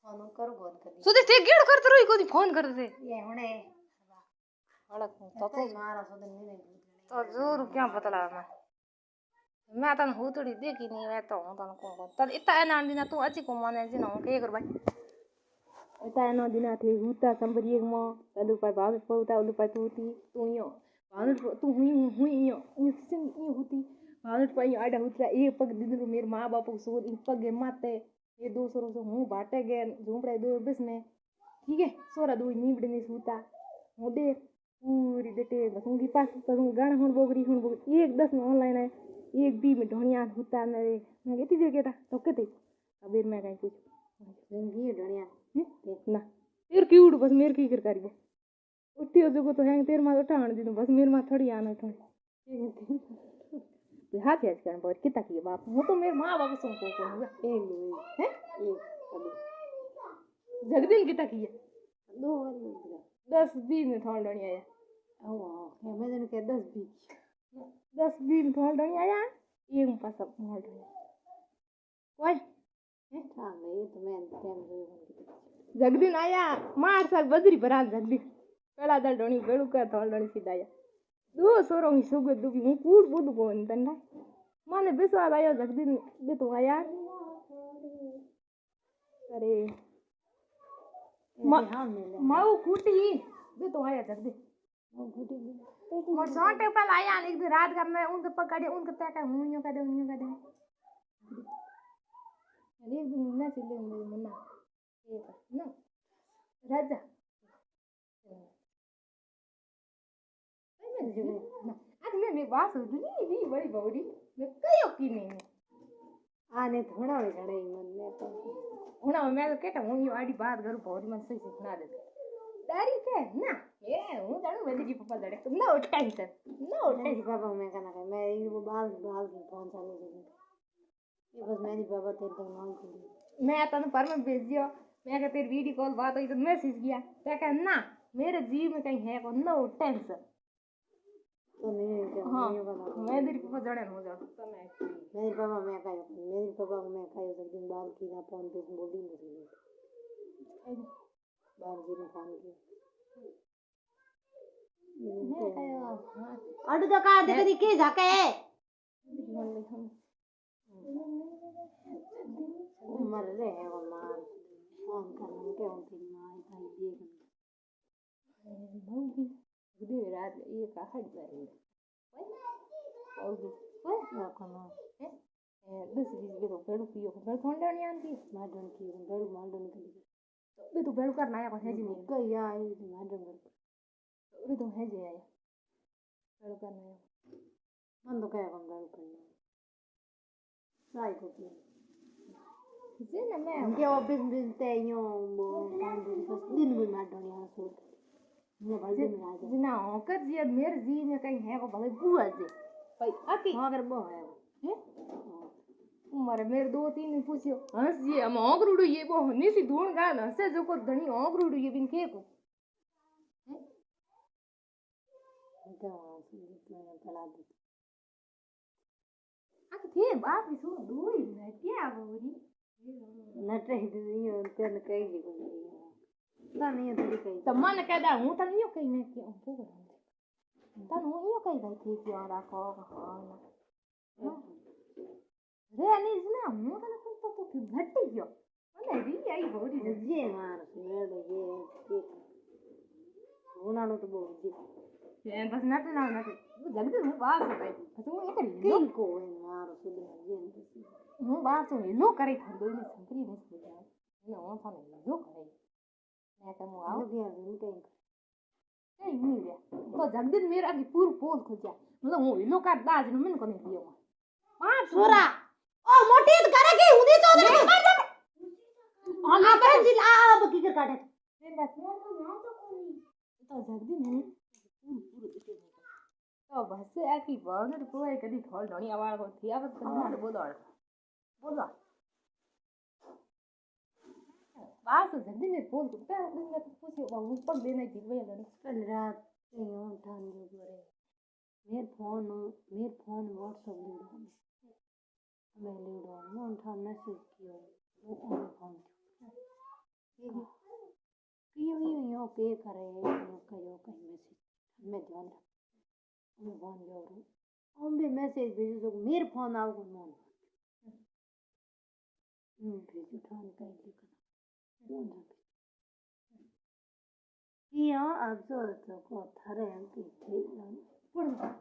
phone करो phone कर सुधे ते गेड़ करते रही कोनी फोन कर दे ये हुने हड़क तो मारा सुधे नहीं तो जोर क्या पता लगा मैं तन हुतड़ी देखी नहीं मैं तो तन को तन इतना ना दिना तू अच्छी को माने जी ना के कर भाई इतना ना दिना थे हुता संबरी मो तलु पर बाव पौता उलु पर तूती तू यो बावल तू हुई यो सिंग यो हुती बावल पर यो आडा हुतरा ए पग दिन रो मेरे मां बाप सो इन पग माते ये 200 से हूं बाटे गए झूपड़े दो बस में ठीक है सोरा दो नीबड़े ने सूता हो दे पूरी देते बसूंगी पास करूं गाना हुन बोगरी एक 10 में ऑनलाइन है एक बी में ढोनिया होता मेरे मैं कहती जे केटा तो कहते अबीर मैं कहीं कुछ जिंदगी ढोनिया ना तेर की उड़ बस मेरे की कर करियो उठी हो जो तो है तेर मा उठाण दी बस मेरे मा थोड़ी आना उठाण हाथ याद कर बहुत कितना किए बाप वो तो मेरे मां बाप सुन को एक है एक जगदीन कितना किए 10 20 में थोड़ा नहीं आया ओ मैं जन के 10 20 में थोड़ा नहीं आया ये में पास मोल कोई हां मैं तो मैं टाइम जगदीन आया मार साल बजरी पर आज जगदीन पहला दल डोनी बेड़ू का थोड़ा डोनी सीधा आया दो सोरो ही सुगु दुबी हूं कूड़ बुद बोन तन्ना माने विश्वास आयो जगदीन बे तो आया अरे माऊ कूटी बे तो आया जगदीन वो गुटी और सोटे पर आया एक दिन रात का मैं उनके पकड़े उनके तक हूं यो कदे अरे दिन ना चले मन्ना ये ना राजा आज मैं बात हुई बड़ी बौरी मैं कयो की नहीं आने थोड़ा भी खड़े मन में तो हुना मैं तो कहता हूं ये आड़ी बात करूं भौरी मन सही से सुना दे दारी के ना ये हूं जानो मैं जी पापा लड़े नो टेंशन पापा मैं कहना है मैं ये बाल की फोन चालू कर ये बस मेरी पापा तेरे तक मांग कर मैं तन पर में भेज दियो मैं कह तेरी वीडियो कॉल बात हुई तो मैसेज किया क्या कह ना मेरे जीव में कहीं है को नो टेंशन तो नहीं क्या हाँ मैं तेरी पापा जड़े हो जा तो मैं मेरी पापा मैं खायो एक दिन बाल की ना फोन पे बोली नहीं बाल की ना फोन की मैं खायो अड़ तो का देखी के जाके मर रहे हैं वो मार फोन करने के हम तेरी मां भाई देख भौगी गुदी रात ये का हट जाए भौगी ना कोनो है 10 20 बेरो बेड़ू पियो बेड़ कौन डाणी आंती माडन की बेड़ माडन की बे तो बेड़ू करना है है जी नहीं कया आई माडन बे तो है जी आया बेड़ू करना है मन तो कया कम बेड़ करना साई को जी ना मैं के ऑफिस मिलते यो वो बस दिन भी माडन यहां सो मैं भाई दिन राजा जी ना कर जी मेरे जी में कहीं है को भले बुआ जी भाई आती अगर वो है मारे मेरे 2 3 ने पूछियो हंस जी हम ओगरुडू ये वो हनी सी धूण गाल हंसे जो को धनी ओगरुडू ये बिन के को तो मैं चला दी आके थे बाप भी सो दो ही है क्या बोरी नटे दी यो तेन कई जी को ना नहीं तेरी कई तो मन कहदा हूं तन यो कहीं मैं क्यों हो तन हूं यो कहीं भाई थी क्यों रखो हां ना रे नहीं ना हूं तन तो घटी गयो મને રી आई बोरी जे मार मेड़ ये होनानो तो बहुत जी ये बस नट ना नट जल्दी हूं बात है तो एक किन को है मार सुन जे हूं बात तो लो करे था दो ने संकरी ने सोचा ना वो था लो करे मैं तो मु आओ लगे हैं कहीं नहीं नहीं रे तो जगदीन मेरा की पूर पोल खोजा मतलब हूं लो कर दाज ने मन को नहीं दियो मां सोरा ओ मोटी करे की हुदी चौधरी कर दे हम अपन जिला अब की कर काटे तो जगदीन है पूर पूर तो बस आकी बागर कोई कदी थोड़ धणी आवाज को थी आवत कर बोलो बात तो जल्दी में फोन करता है मैं तो पूछो वो ऊपर देने की वजह लड़ी कल रात यूं ठान जो करे मेरे फोन व्हाट्सएप ले मैं ले मैं ठान मैसेज किया वो फोन यो के करे यो कयो कहीं मैसेज मैं ध्यान मैं फोन जोरू हम भी मैसेज भेजो जो मेरे फोन आओ मन भेजो ठान कहीं लिखना फोन किया अब तो को थारे की थे पढ़ मन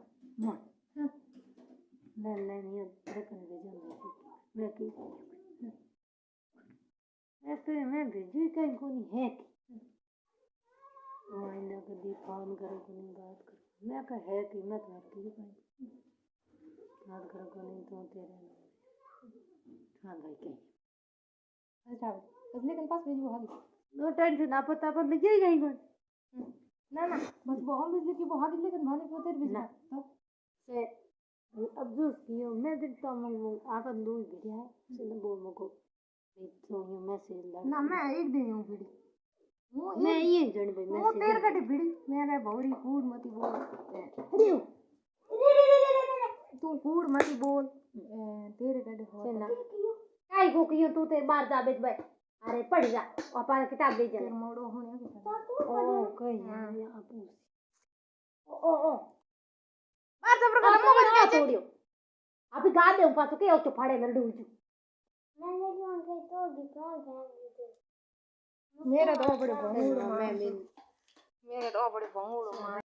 नहीं ये लेकिन भेजो मैं की ऐसे मैं भेजू कहीं को नहीं है इन्हें कभी फोन करो को नहीं बात करो मैं कह है कि मैं तुम्हें की कहीं बात करो को नहीं तो तेरे हाँ भाई कहीं अच्छा बस लेकिन पास भेजो हागी नो टेंशन आप पता पर लग जाएगा ही कौन ना ना बस वो हम बिजली की वो हागी लेकिन भाने को तेरे भेजना तो से अब जो कियो मैं दिखता हूँ आप दो ही भिड़िया है से न बोल मको तो ये मैसेज लग ना मैं एक दिन हूँ भिड़ी मैं ये जन भाई वो मैसेज तेरे कटे भिड़ी मैं कह भौरी कूड़ मती बोल अरे तू कूड़ मती बोल तेरे कटे हो ना काई को कियो तू ते बाहर जा बेच भाई अरे पढ़ जा और पार किताब दे जा तेरे मोड़ो होने के ओ कहीं यहाँ पूछ ओ बात जबर कर मो बच के छोड़ियो अभी गा दे पास के तो फाड़े लड्डू जू मैंने कौन से तो दिखा दे मेरे तो बड़े भंगुड़ मैं मेरे तो बड़े भंगुड़